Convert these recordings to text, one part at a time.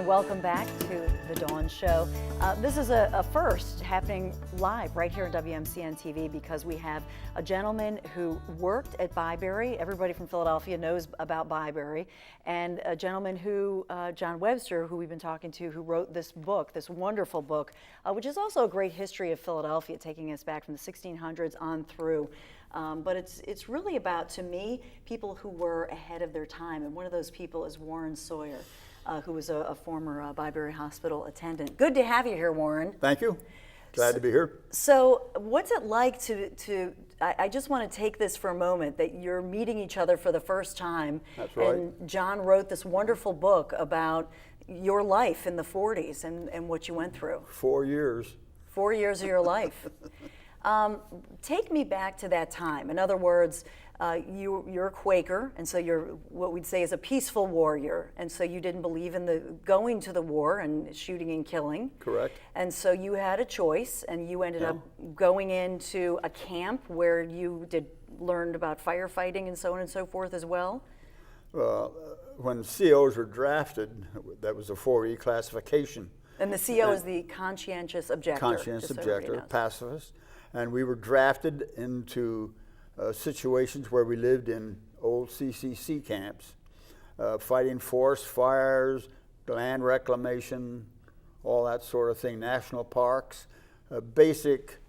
and welcome back to The Dawn Show. This is a first happening live right here on WMCN TV because we have a gentleman who worked at Byberry. Everybody from Philadelphia knows about Byberry. And a gentleman who, John Webster, who we've been talking to, who wrote this book, this wonderful book, which is also a great history of Philadelphia, taking us back from the 1600s on through. But it's really about, to me, people who were ahead of their time. And one of those people is Warren Sawyer, who was a former Byberry Hospital attendant. Good to have you here, Warren. Thank you. Glad to be here. So what's it like I just want to take this for a moment, that you're meeting each other for the first time. That's right. And John wrote this wonderful book about your life in the 40s and what you went through. 4 years. 4 years of your life. Take me back to that time. In other words, you're a Quaker, and so you're what we'd say is a peaceful warrior, and so you didn't believe in the going to the war and shooting and killing. Correct. And so you had a choice, and you ended up going into a camp where you learned about firefighting and so on and so forth as well. When COs were drafted, that was a 4E classification. And the CO is the conscientious objector. Conscientious objector, pacifist. And we were drafted into situations where we lived in old CCC camps, fighting forest fires, land reclamation, all that sort of thing, national parks, basic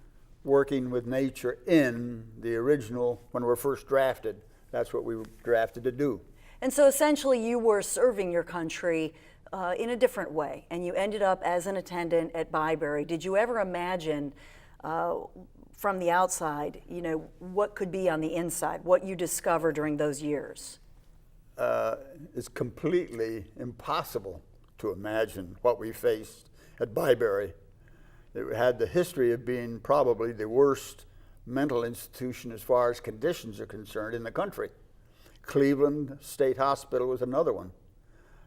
working with nature in the original, when we were first drafted. That's what we were drafted to do. And so essentially you were serving your country in a different way, and you ended up as an attendant at Byberry. Did you ever imagine from the outside, what could be on the inside, what you discovered during those years? It's completely impossible to imagine what we faced at Byberry. It had the history of being probably the worst mental institution as far as conditions are concerned in the country. Cleveland State Hospital was another one.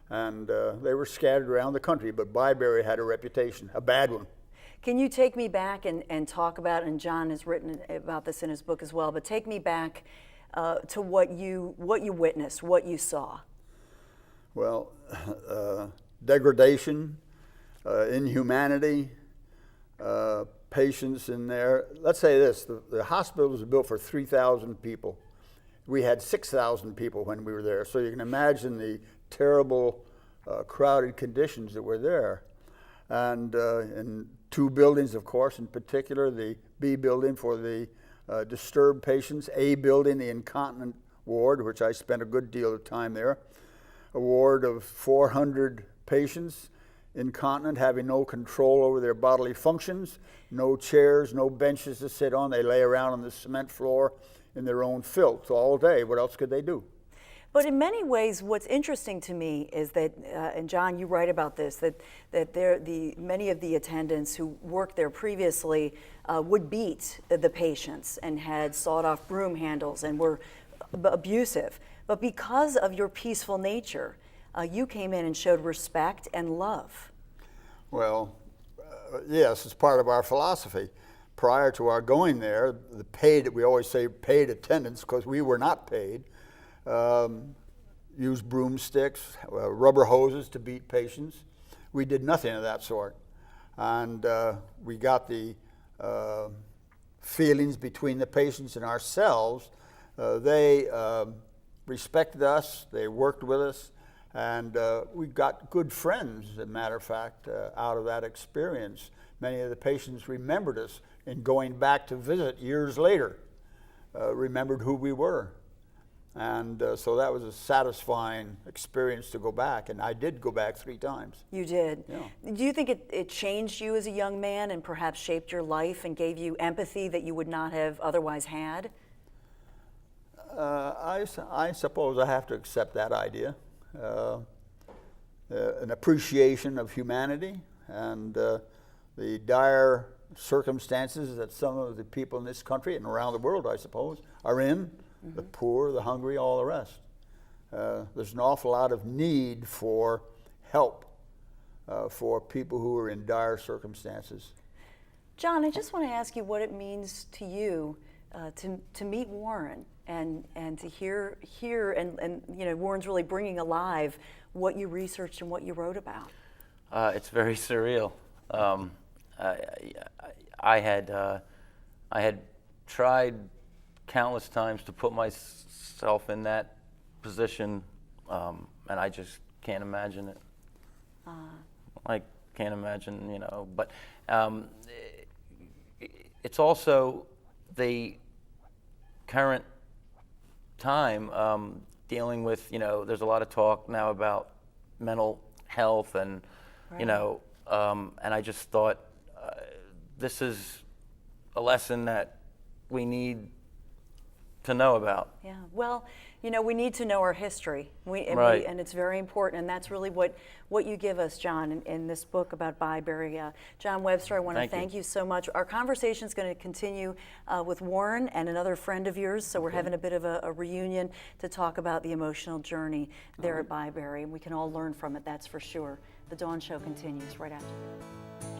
And they were scattered around the country, but Byberry had a reputation, a bad one. Can you take me back and talk about, and John has written about this in his book as well, but take me back to what you witnessed, what you saw. Well, degradation, inhumanity, patients in there. Let's say this, the hospital was built for 3,000 people. We had 6,000 people when we were there, so you can imagine the terrible crowded conditions that were there. And in two buildings, of course, in particular, the B building for the disturbed patients, A building, the incontinent ward, which I spent a good deal of time there, a ward of 400 patients, incontinent, having no control over their bodily functions, no chairs, no benches to sit on. They lay around on the cement floor in their own filth all day. What else could they do? But in many ways, what's interesting to me is that, and John, you write about this, that many of the attendants who worked there previously would beat the patients and had sawed-off broom handles and were abusive. But because of your peaceful nature, you came in and showed respect and love. Well, yes, it's part of our philosophy. Prior to our going there, the paid, we always say paid attendants, because we were not paid, used broomsticks, rubber hoses to beat patients. We did nothing of that sort. And we got the feelings between the patients and ourselves. They respected us, they worked with us, and we got good friends, as a matter of fact, out of that experience. Many of the patients remembered us, and going back to visit years later, remembered who we were. And so that was a satisfying experience to go back, and I did go back 3 times. You did? Yeah. Do you think it changed you as a young man and perhaps shaped your life and gave you empathy that you would not have otherwise had? I suppose I have to accept that idea. An appreciation of humanity and the dire circumstances that some of the people in this country and around the world, I suppose, are in. The poor, the hungry, all the rest. There's an awful lot of need for help for people who are in dire circumstances. John, I just want to ask you what it means to you to meet Warren and to hear and Warren's really bringing alive what you researched and what you wrote about. It's very surreal. I, I had tried countless times to put myself in that position, and I just can't imagine it. I can't imagine, you know. But it's also the current time dealing with, you know, there's a lot of talk now about mental health and, you know, and I just thought this is a lesson that we need to know about. Yeah, well, you know, we need to know our history, Right. and it's very important, and that's really what you give us, John, in this book about Byberry. John Webster, I want to Thank you. thank you so much. Our conversation is going to continue with Warren and another friend of yours, so we're having a bit of a reunion to talk about the emotional journey there at Byberry, and we can all learn from it, that's for sure. The Dawn Show continues right after this.